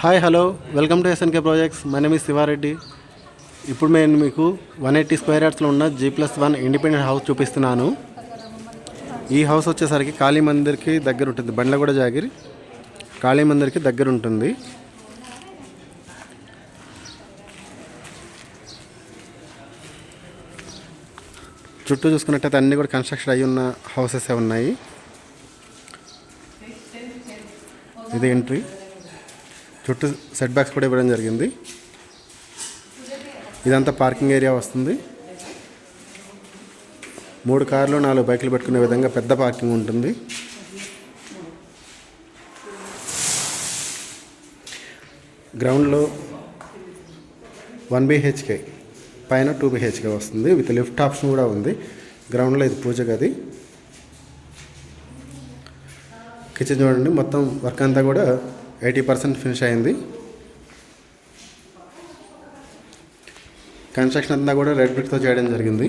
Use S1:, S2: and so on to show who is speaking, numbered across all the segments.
S1: Hi hello welcome to SNK projects. My name is Shiva Reddy. ఇప్పుడు నేను మీకు 180 స్క్వేర్ యార్డ్స్లో ఉన్న G+1 ఇండిపెండెంట్ హౌస్ చూపిస్తున్నాను. ఈ హౌస్ వచ్చేసరికి కాళీ మందిర్కి దగ్గర ఉంటుంది. బండ్లగూడ జాగిరి కాళీ మందిర్కి దగ్గర ఉంటుంది. చుట్టూ చూసుకున్నట్టయితే అన్నీ కూడా కన్స్ట్రక్షన్ అయ్యి ఉన్న హౌసెస్ ఉన్నాయి. ఇది ఎంట్రీ. చుట్టూ సెట్ బ్యాక్స్ కూడా ఇవ్వడం జరిగింది. ఇదంతా పార్కింగ్ ఏరియా వస్తుంది. 3 కార్లు 4 బైకులు పెట్టుకునే విధంగా పెద్ద పార్కింగ్ ఉంటుంది. గ్రౌండ్లో 1 BHK, పైన 2 BHK వస్తుంది. విత్ లిఫ్ట్ ఆప్షన్ కూడా ఉంది. గ్రౌండ్లో ఇది పూజ గది. కిచెన్ చూడండి, మొత్తం వర్క్ అంతా కూడా 80% ఫినిష్ అయింది. కన్స్ట్రక్షన్ అంతా కూడా రెడ్ బ్రిక్తో చేయడం జరిగింది.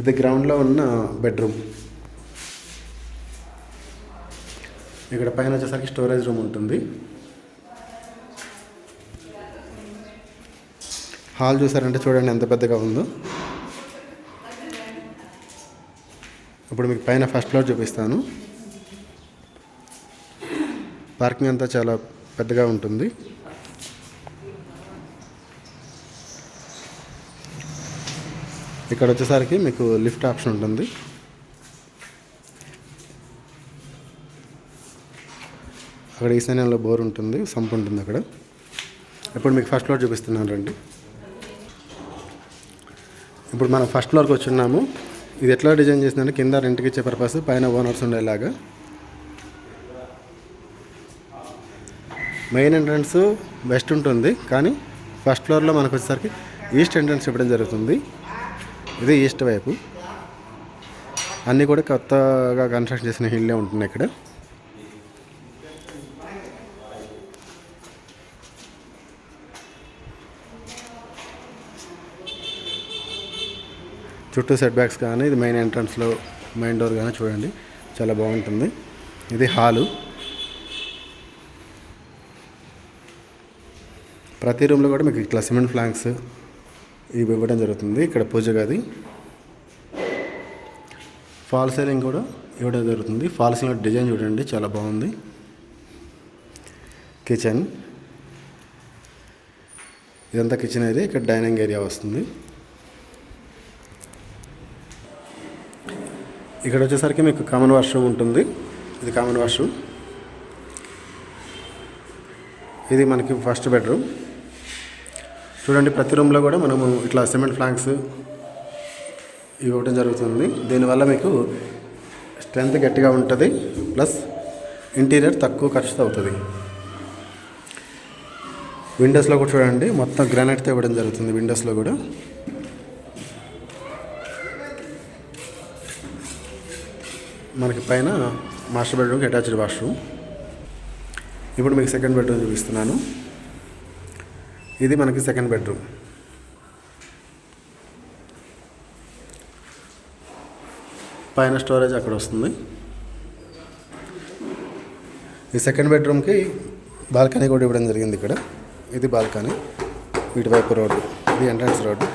S1: ఇది గ్రౌండ్లో ఉన్న బెడ్రూమ్. ఇక్కడ పైన వచ్చేసరికి స్టోరేజ్ రూమ్ ఉంటుంది. హాల్ చూసారంటే చూడండి ఎంత పెద్దగా ఉందో. ఇప్పుడు మీకు పైన ఫస్ట్ ఫ్లోర్ చూపిస్తాను. పార్కింగ్ అంతా చాలా పెద్దగా ఉంటుంది. ఇక్కడ వచ్చేసరికి మీకు లిఫ్ట్ ఆప్షన్ ఉంటుంది. అక్కడ ఈశాన్యంలో బోర్ ఉంటుంది, సంప్ ఉంటుంది అక్కడ. ఇప్పుడు మీకు ఫస్ట్ ఫ్లోర్ చూపిస్తున్నాను రండి. ఇప్పుడు మనం ఫస్ట్ ఫ్లోర్కి వచ్చున్నాము. ఇది ఎట్లా డిజైన్ చేసిందంటే కింద రెంట్కి ఇచ్చే పర్పస్, పైన ఓనర్స్ ఉండేలాగా. మెయిన్ ఎంట్రన్స్ వెస్ట్ ఉంటుంది, కానీ ఫస్ట్ ఫ్లోర్లో మనకు వచ్చేసరికి ఈస్ట్ ఎంట్రన్స్ ఇవ్వడం జరుగుతుంది. ఇది ఈస్ట్ వైపు. అన్నీ కూడా కొత్తగా కన్స్ట్రక్షన్ చేసిన ఇళ్ళే ఉంటున్నాయి ఇక్కడ. చుట్టూ సెట్ బ్యాక్స్ కానీ, ఇది మెయిన్ ఎంట్రన్స్లో మెయిన్ డోర్ కానీ చూడండి చాలా బాగుంటుంది. ఇది హాలు. ప్రతి రూమ్లో కూడా మీకు ఇట్లా సిమెంట్ ఫ్లాంక్స్ ఇవి ఇవ్వడం జరుగుతుంది. ఇక్కడ పూజ గది, ఫాల్ సీలింగ్ కూడా ఇవ్వడం జరుగుతుంది. ఫాల్ సీలింగ్ డిజైన్ చూడండి చాలా బాగుంది. కిచెన్, ఇదంతా కిచెన్ ఏరియా. ఇక్కడ డైనింగ్ ఏరియా వస్తుంది. ఇక్కడ వచ్చేసరికి మీకు కామన్ వాష్రూమ్ ఉంటుంది. ఇది కామన్ వాష్రూమ్. ఇది మనకి ఫస్ట్ బెడ్రూమ్. చూడండి ప్రతి రూమ్లో కూడా మనము ఇట్లా సిమెంట్ ఫ్లాంక్స్ ఇవ్వడం జరుగుతుంది. దీనివల్ల మీకు స్ట్రెంత్ గట్టిగా ఉంటుంది, ప్లస్ ఇంటీరియర్ తక్కువ ఖర్చుతో అవుతుంది. విండోస్లో కూడా చూడండి మొత్తం గ్రానైట్తో ఇవ్వడం జరుగుతుంది. విండోస్లో కూడా మనకి పైన మాస్టర్ బెడ్రూమ్కి అటాచ్డ్ వాష్రూమ్. ఇప్పుడు మీకు సెకండ్ బెడ్రూమ్ చూపిస్తున్నాను. ఇది మనకి సెకండ్ బెడ్రూమ్. పైన స్టోరేజ్ అక్కడ వస్తుంది. ఈ సెకండ్ బెడ్రూమ్కి బాల్కనీ కూడా ఇవ్వడం జరిగింది ఇక్కడ. ఇది బాల్కనీ, ఇటువైపు రోడ్డు, ఇది ఎంట్రన్స్ రోడ్డు.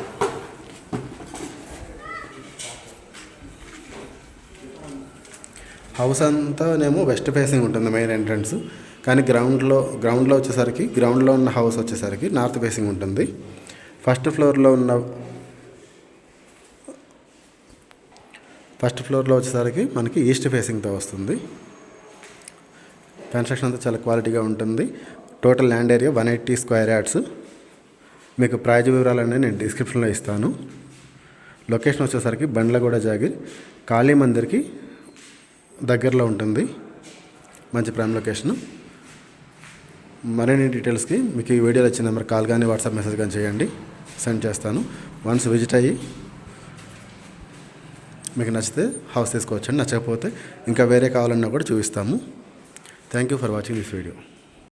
S1: హౌస్ అంతానేమో వెస్ట్ ఫేసింగ్ ఉంటుంది మెయిన్ ఎంట్రన్స్, కానీ గ్రౌండ్లో వచ్చేసరికి గ్రౌండ్లో ఉన్న హౌస్ వచ్చేసరికి నార్త్ ఫేసింగ్ ఉంటుంది. ఫస్ట్ ఫ్లోర్లో వచ్చేసరికి మనకి ఈస్ట్ ఫేసింగ్తో వస్తుంది. కన్స్ట్రక్షన్ అంతా చాలా క్వాలిటీగా ఉంటుంది. Total land area 180 square yards. మీకు ప్రైజ్ వివరాలన్నీ నేను డిస్క్రిప్షన్లో ఇస్తాను. లొకేషన్ వచ్చేసరికి బండ్లగూడ జాగిర్ కాళీ మందిర్కి దగ్గరలో ఉంటుంది. మంచి ప్రైమ్ లొకేషన్. మరిన్ని డీటెయిల్స్కి మీకు ఈ వీడియోలో వచ్చిన నెంబర్ కాల్ కానీ వాట్సాప్ మెసేజ్ కానీ చేయండి, సెండ్ చేస్తాను. వన్స్ విజిట్ అయ్యి మీకు నచ్చితే హౌస్ తీసుకోవచ్చండి. నచ్చకపోతే ఇంకా వేరే కావాలన్నా కూడా చూపిస్తాము. Thank you for watching this video.